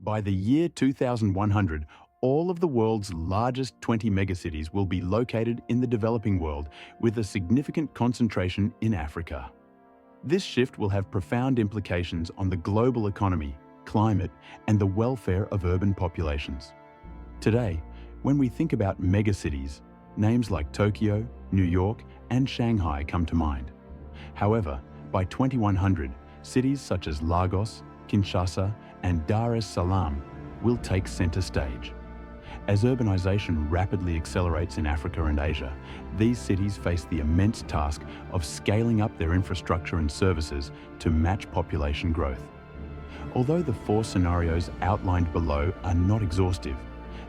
By the year 2100, all of the world's largest 20 megacities will be located in the developing world, with a significant concentration in Africa. This shift will have profound implications on the global economy, climate, and the welfare of urban populations. Today, when we think about megacities, names like Tokyo, New York, and Shanghai come to mind. However, by 2100, cities such as Lagos, Kinshasa, and Dar es Salaam will take center stage. As urbanization rapidly accelerates in Africa and Asia, these cities face the immense task of scaling up their infrastructure and services to match population growth. Although the four scenarios outlined below are not exhaustive,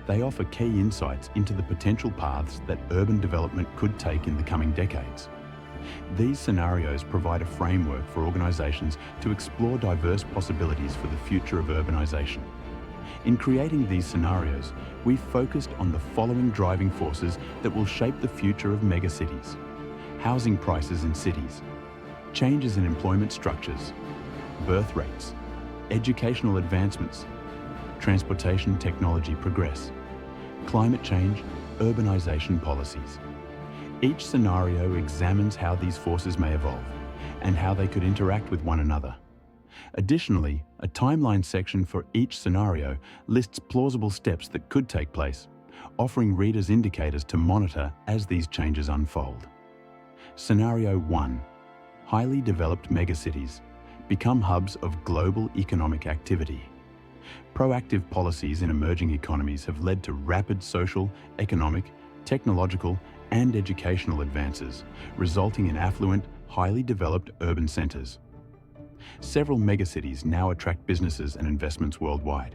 they offer key insights into the potential paths that urban development could take in the coming decades. These scenarios provide a framework for organizations to explore diverse possibilities for the future of urbanization. In creating these scenarios, we focused on the following driving forces that will shape the future of megacities: housing prices in cities, changes in employment structures, birth rates, educational advancements, transportation technology progress, climate change, urbanization policies. Each scenario examines how these forces may evolve and how they could interact with one another. Additionally, a timeline section for each scenario lists plausible steps that could take place, offering readers indicators to monitor as these changes unfold. Scenario 1. Highly developed megacities become hubs of global economic activity. Proactive policies in emerging economies have led to rapid social, economic, technological, and educational advances, resulting in affluent, highly developed urban centers. Several megacities now attract businesses and investments worldwide.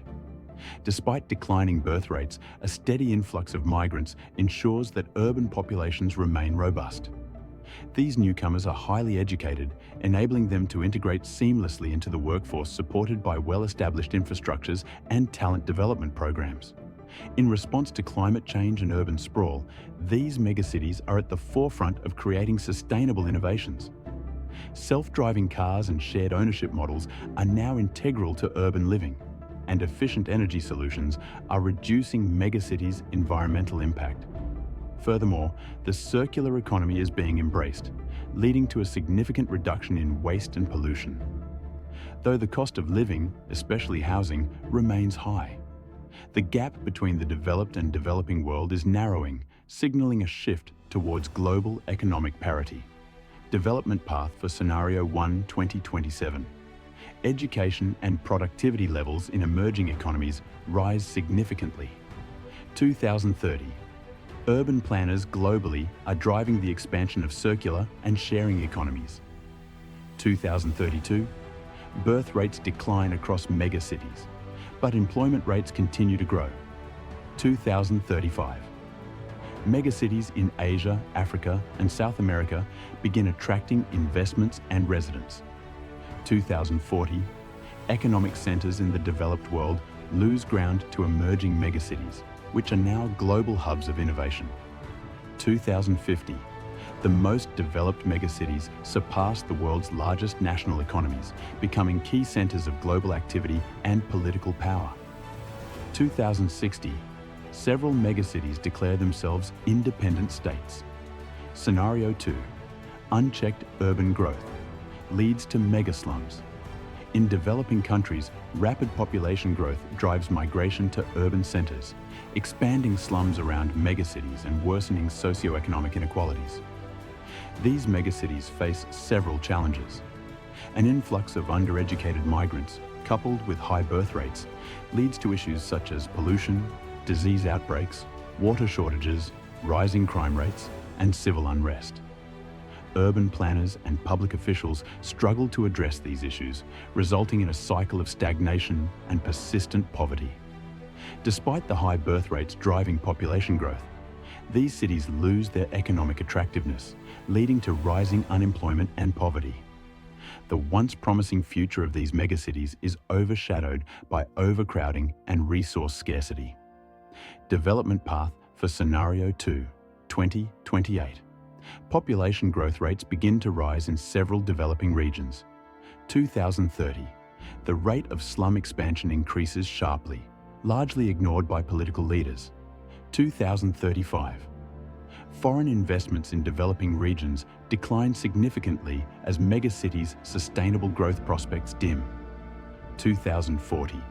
Despite declining birth rates, a steady influx of migrants ensures that urban populations remain robust. These newcomers are highly educated, enabling them to integrate seamlessly into the workforce, supported by well-established infrastructures and talent development programs. In response to climate change and urban sprawl, these megacities are at the forefront of creating sustainable innovations. Self-driving cars and shared ownership models are now integral to urban living, and efficient energy solutions are reducing megacities' environmental impact. Furthermore, the circular economy is being embraced, leading to a significant reduction in waste and pollution. Though the cost of living, especially housing, remains high, the gap between the developed and developing world is narrowing, signaling a shift towards global economic parity. Development path for Scenario 1 2027. Education and productivity levels in emerging economies rise significantly. 2030. Urban planners globally are driving the expansion of circular and sharing economies. 2032. Birth rates decline across megacities, but employment rates continue to grow. 2035. Megacities in Asia, Africa, and South America begin attracting investments and residents. 2040. Economic centers in the developed world lose ground to emerging megacities, which are now global hubs of innovation. 2050. The most developed megacities surpass the world's largest national economies, becoming key centers of global activity and political power. 2060. Several megacities declare themselves independent states. Scenario 2. Unchecked urban growth leads to megaslums. In developing countries, rapid population growth drives migration to urban centers, expanding slums around megacities and worsening socioeconomic inequalities. These megacities face several challenges. An influx of undereducated migrants, coupled with high birth rates, leads to issues such as pollution, disease outbreaks, water shortages, rising crime rates, and civil unrest. Urban planners and public officials struggle to address these issues, resulting in a cycle of stagnation and persistent poverty. Despite the high birth rates driving population growth, these cities lose their economic attractiveness, leading to rising unemployment and poverty. The once promising future of these megacities is overshadowed by overcrowding and resource scarcity. Development path for Scenario 2, 2028. Population growth rates begin to rise in several developing regions. 2030. The rate of slum expansion increases sharply, largely ignored by political leaders. 2035. Foreign investments in developing regions decline significantly as megacities' sustainable growth prospects dim. 2040.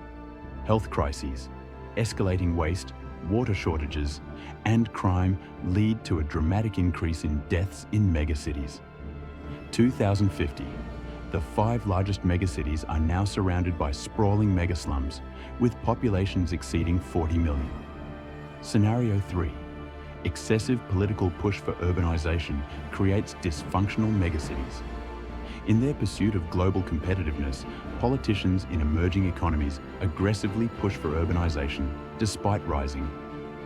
Health crises, escalating waste, water shortages, and crime lead to a dramatic increase in deaths in megacities. 2050. The 5 largest megacities are now surrounded by sprawling megaslums, with populations exceeding 40 million. Scenario 3. Excessive political push for urbanization creates dysfunctional megacities. In their pursuit of global competitiveness, politicians in emerging economies aggressively push for urbanization despite rising